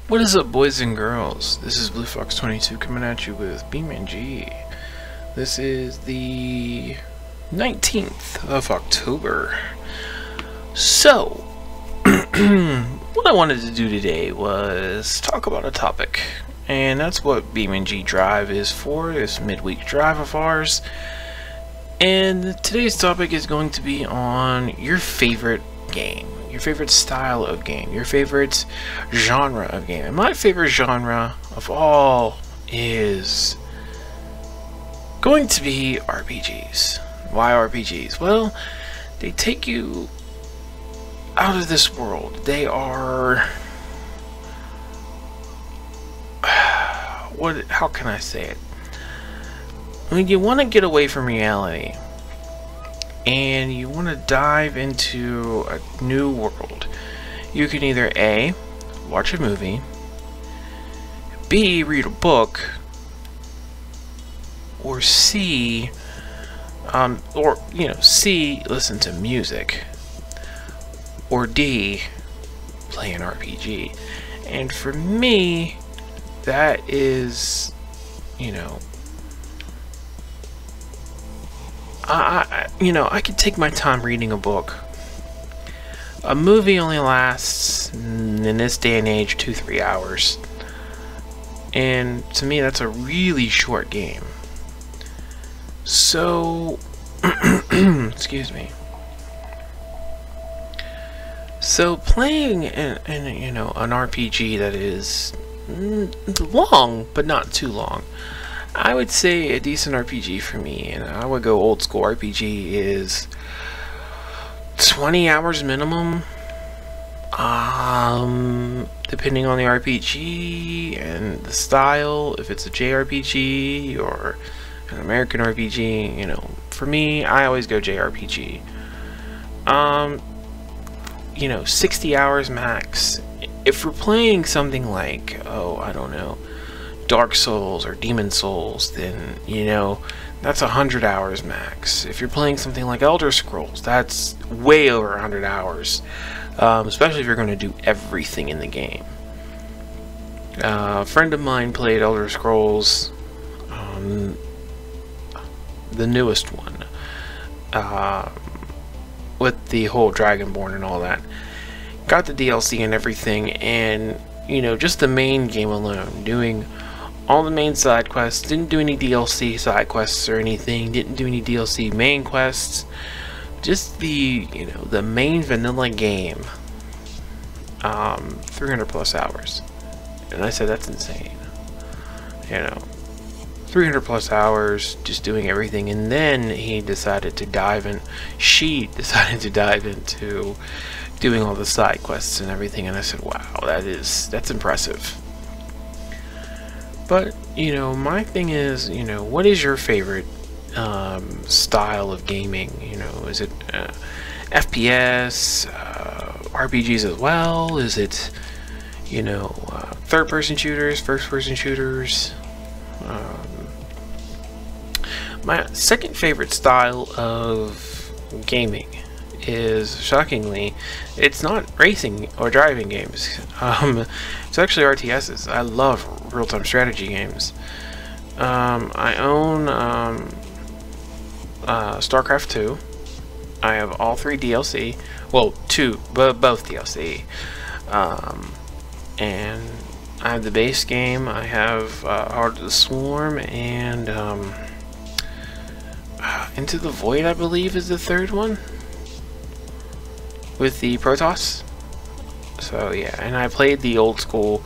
What is up, boys and girls? This is Blue Fox 22 coming at you with BeamNG. This is the 19th of October. So, what I wanted to do today was talk about a topic, and that's what BeamNG.drive is for, this midweek drive of ours. And today's topic is going to be on your favorite game, your favorite style of game, your favorite genre of game. And my favorite genre of all is going to be RPGs. Why RPGs? Well, they take you out of this world. They are how can I say it? I mean, you want to get away from reality and you want to dive into a new world. You can either A, watch a movie, B, read a book, or C, C, listen to music, or D, play an RPG. And for me, that is, I could take my time reading a book. A movie only lasts, in this day and age, 2-3 hours. And to me, that's a really short game. So, excuse me. So playing an RPG that is long, but not too long, I would say a decent RPG for me, and I would go old school RPG, is 20 hours minimum, depending on the RPG and the style, if it's a JRPG or an American RPG. For me, I always go JRPG. 60 hours max. If we're playing something like, I don't know, Dark Souls or Demon Souls, then that's 100 hours max. If you're playing something like Elder Scrolls, that's way over 100 hours, especially if you're going to do everything in the game. A friend of mine played Elder Scrolls, the newest one, with the whole Dragonborn and all that. Got the DLC and everything, and just the main game alone, doing all the main side quests, didn't do any DLC side quests or anything, didn't do any DLC main quests, just the the main vanilla game, 300 plus hours. And I said, that's insane. 300 plus hours just doing everything. And then she decided to dive into doing all the side quests and everything, and I said, wow, that's impressive. But my thing is, what is your favorite style of gaming? Is it FPS, RPGs as well? Is it third-person shooters, first-person shooters? My second favorite style of gaming is, shockingly, it's not racing or driving games. It's actually RTSs. I love real-time strategy games. I own StarCraft 2. I have all 3 DLC. Well, 2, but both DLC. And I have the base game. I have Heart of the Swarm and Into the Void, I believe, is the third one, with the Protoss. So yeah, and I played the old school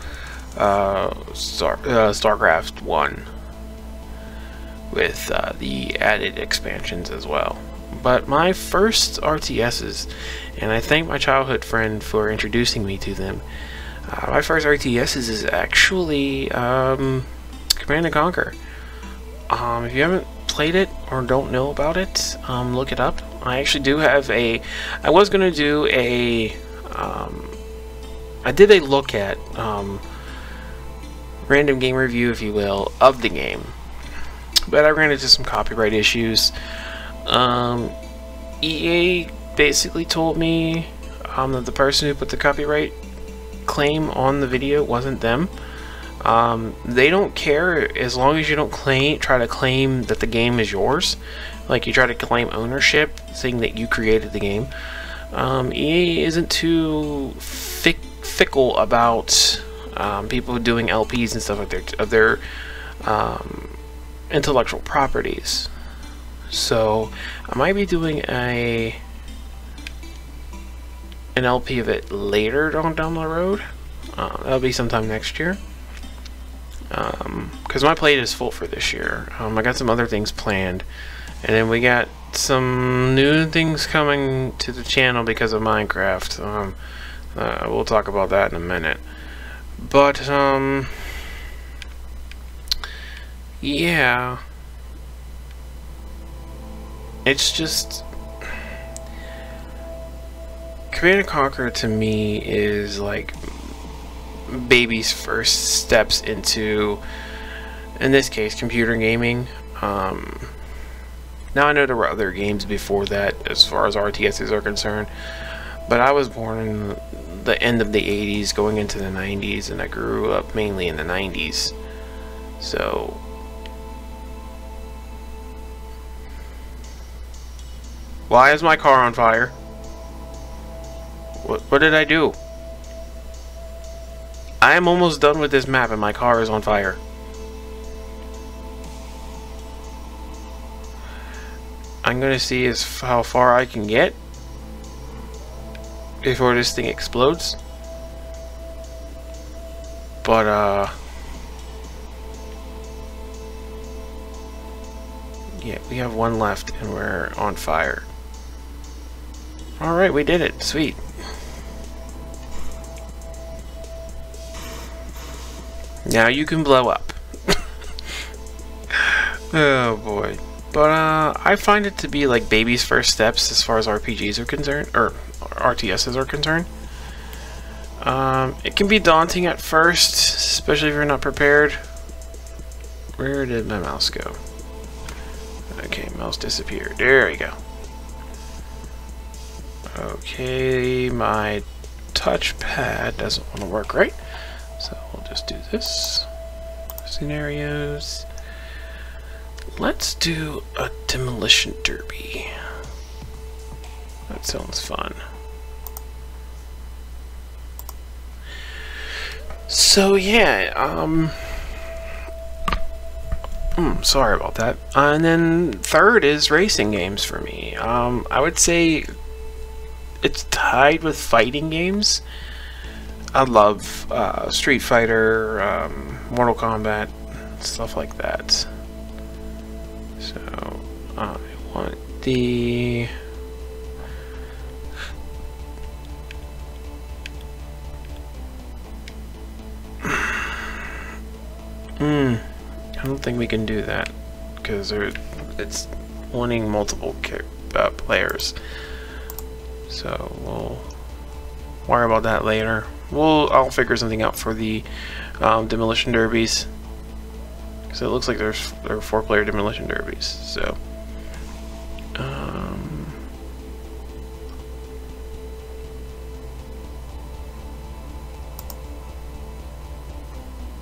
StarCraft 1 with the added expansions as well. But my first RTSs, and I thank my childhood friend for introducing me to them, my first RTSs is actually Command & Conquer. If you haven't played it or don't know about it, look it up. I actually do have I was going to do I did a look at random game review, if you will, of the game, but I ran into some copyright issues. EA basically told me that the person who put the copyright claim on the video wasn't them. They don't care as long as you don't try to claim that the game is yours. Like you try to claim ownership, saying that you created the game. EA isn't too fickle about people doing LPs and stuff like of their intellectual properties. So I might be doing an LP of it later down the road. That'll be sometime next year. Because my plate is full for this year. I got some other things planned, and then we got some new things coming to the channel because of Minecraft. We'll talk about that in a minute. But yeah, it's just Command & Conquer to me is like baby's first steps into, in this case, computer gaming. Now I know there were other games before that as far as RTSs are concerned, but I was born in the end of the 80s going into the 90s, and I grew up mainly in the 90s. So why is my car on fire? What did I do? I am almost done with this map and my car is on fire. I'm gonna see how far I can get before this thing explodes. But yeah, we have one left and we're on fire. Alright, we did it. Sweet. Now you can blow up. Oh boy. But I find it to be like baby's first steps as far as RPGs are concerned, or RTSs are concerned. It can be daunting at first, especially if you're not prepared. Where did my mouse go? Okay, mouse disappeared. There we go. Okay, my touchpad doesn't want to work right. So we'll just do this. Scenarios. Let's do a demolition derby. That sounds fun. So yeah, sorry about that. And then third is racing games for me. I would say it's tied with fighting games. I love Street Fighter, Mortal Kombat, stuff like that. So I want the I don't think we can do that because it's wanting multiple players. So we'll worry about that later. I'll figure something out for the demolition derbies, because it looks like there are 4-player demolition derbies. So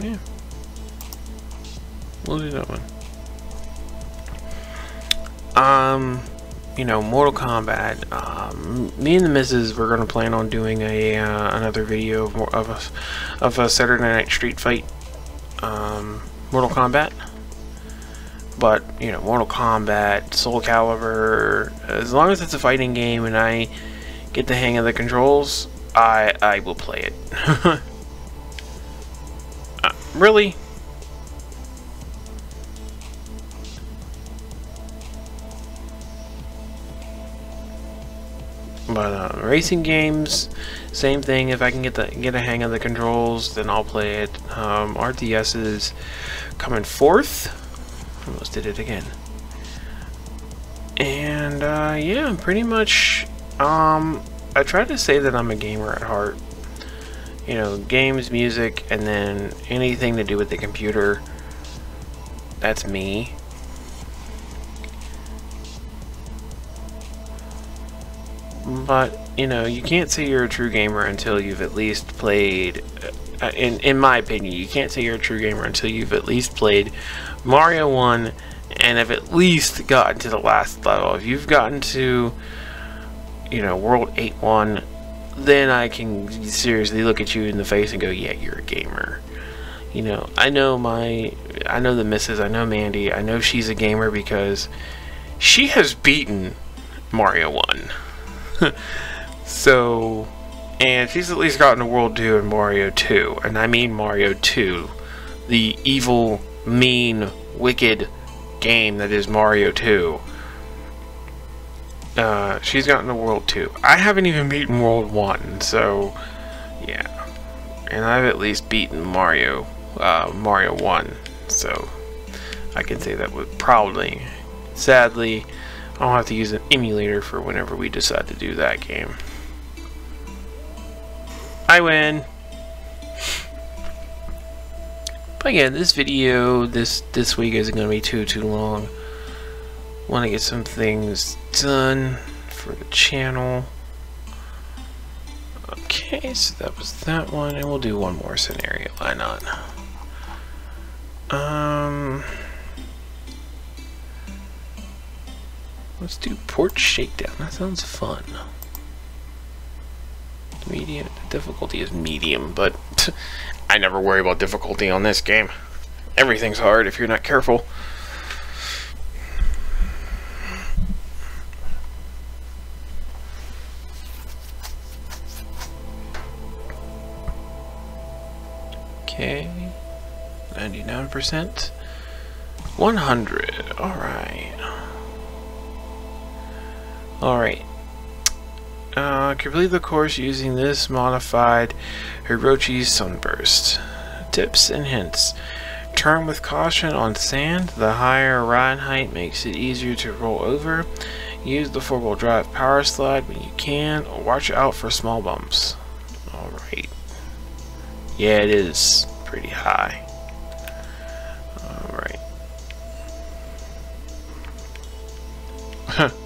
yeah, we'll do that one. You know, Mortal Kombat. Me and the missus were gonna plan on doing another video of a Saturday Night Street Fight, Mortal Kombat. But you know, Mortal Kombat, Soul Calibur, as long as it's a fighting game and I get the hang of the controls, I will play it. Really? But racing games, same thing. If I can get a hang of the controls, then I'll play it. RTS is coming fourth. Almost did it again. And yeah, pretty much. I try to say that I'm a gamer at heart. You know, games, music, and then anything to do with the computer. That's me. But, you know, you can't say you're a true gamer until you've at least played, in my opinion, you can't say you're a true gamer until you've at least played Mario 1 and have at least gotten to the last level. If you've gotten to, you know, World 8-1, then I can seriously look at you in the face and go, yeah, you're a gamer. You know, I know the missus, I know Mandy, I know she's a gamer because she has beaten Mario 1. So, and she's at least gotten to World 2 and Mario 2. And I mean Mario 2. The evil, mean, wicked game that is Mario 2. She's gotten to World 2. I haven't even beaten World 1, so, yeah. And I've at least beaten Mario 1. So, I can say that would probably, sadly, I'll have to use an emulator for whenever we decide to do that game. I win! But yeah, this video this week isn't going to be too long. Want to get some things done for the channel. Okay, so that was that one, and we'll do one more scenario. Why not? Let's do port shakedown. That sounds fun. Medium. The difficulty is medium, but I never worry about difficulty on this game. Everything's hard if you're not careful. Okay. 99%. 100. Alright. Alright. Complete the course using this modified Hirochi Sunburst. Tips and hints. Turn with caution on sand. The higher ride height makes it easier to roll over. Use the 4-wheel drive power slide when you can. Watch out for small bumps. Alright. Yeah, it is pretty high. Alright.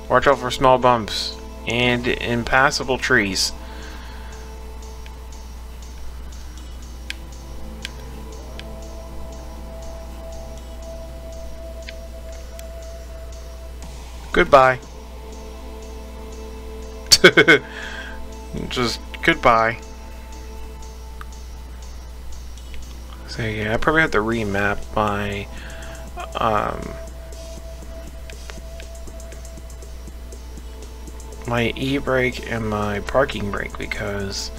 Watch out for small bumps and impassable trees. Goodbye. Just goodbye. So yeah, I probably have to remap my my e-brake and my parking brake because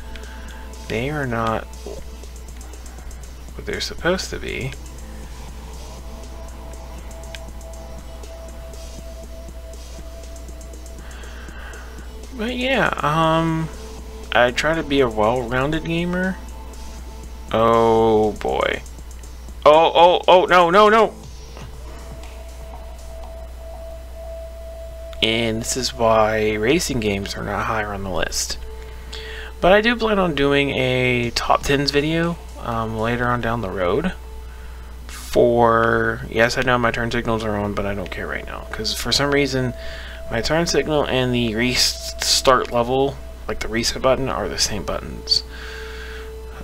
they are not what they're supposed to be. But yeah, I try to be a well-rounded gamer. Oh boy. Oh, no. And this is why racing games are not higher on the list. But I do plan on doing a top 10s video later on down the road. Yes, I know my turn signals are on, but I don't care right now. Because for some reason, my turn signal and the restart level, like the reset button, are the same buttons.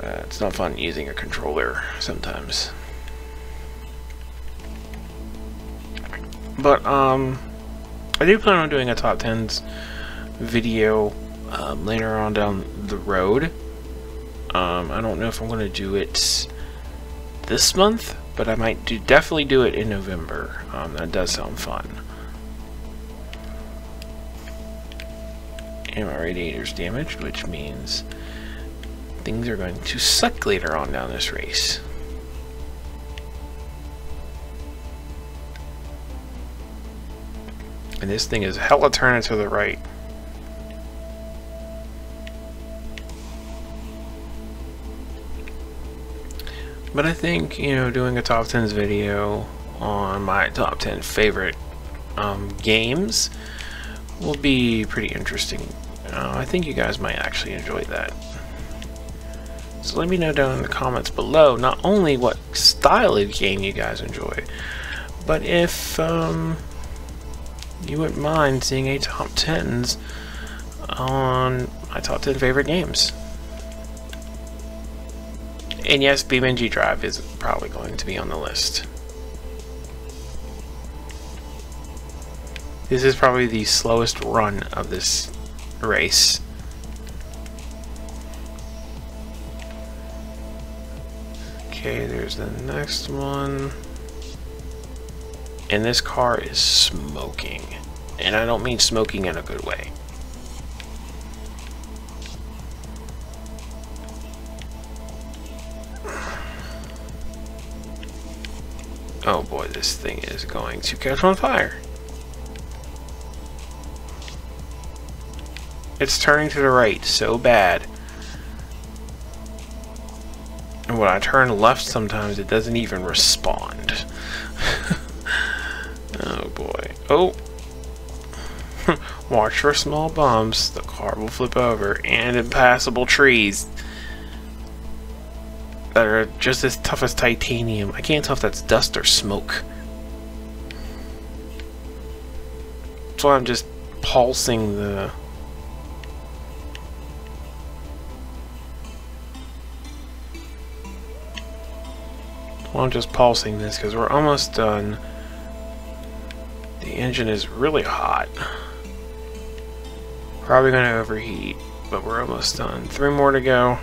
It's not fun using a controller sometimes. But, I do plan on doing a top 10s video later on down the road. I don't know if I'm going to do it this month, but I might definitely do it in November. That does sound fun. And my radiator's damaged, which means things are going to suck later on down this race. And this thing is hella turning to the right. But I think, you know, doing a top 10s video on my top 10 favorite games will be pretty interesting. I think you guys might actually enjoy that. So let me know down in the comments below not only what style of game you guys enjoy, but if you wouldn't mind seeing a top 10s on my top 10 favorite games. And yes, BeamNG.drive is probably going to be on the list. This is probably the slowest run of this race. Okay, there's the next one. And this car is smoking. And I don't mean smoking in a good way. Oh boy, this thing is going to catch on fire. It's turning to the right so bad. And when I turn left sometimes it doesn't even respond. Oh boy. Oh! Watch for small bumps. The car will flip over. And impassable trees that are just as tough as titanium. I can't tell if that's dust or smoke. That's why I'm just pulsing the... Well, I'm just pulsing this because we're almost done. The engine is really hot. Probably going to overheat, but we're almost done. 3 more to go.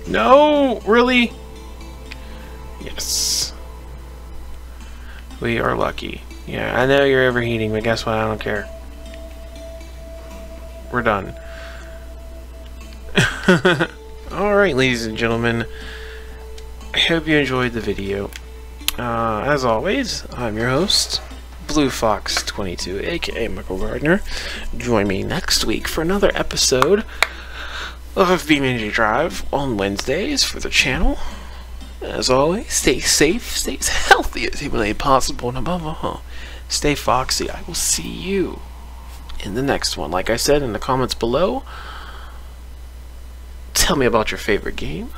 No! Really? Yes. We are lucky. Yeah, I know you're overheating, but guess what? I don't care. We're done. Alright, ladies and gentlemen. I hope you enjoyed the video. As always, I'm your host, BlueFox22, aka Michael Gardner. Join me next week for another episode of BeamNG.drive on Wednesdays for the channel. As always, stay safe, stay as healthy as humanly possible, and above all, stay foxy. I will see you in the next one. Like I said in the comments below, tell me about your favorite game,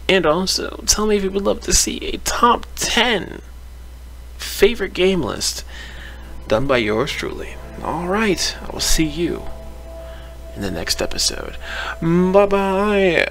and also tell me if you would love to see a top 10 favorite game list done by yours truly. Alright, I will see you in the next episode. Bye bye.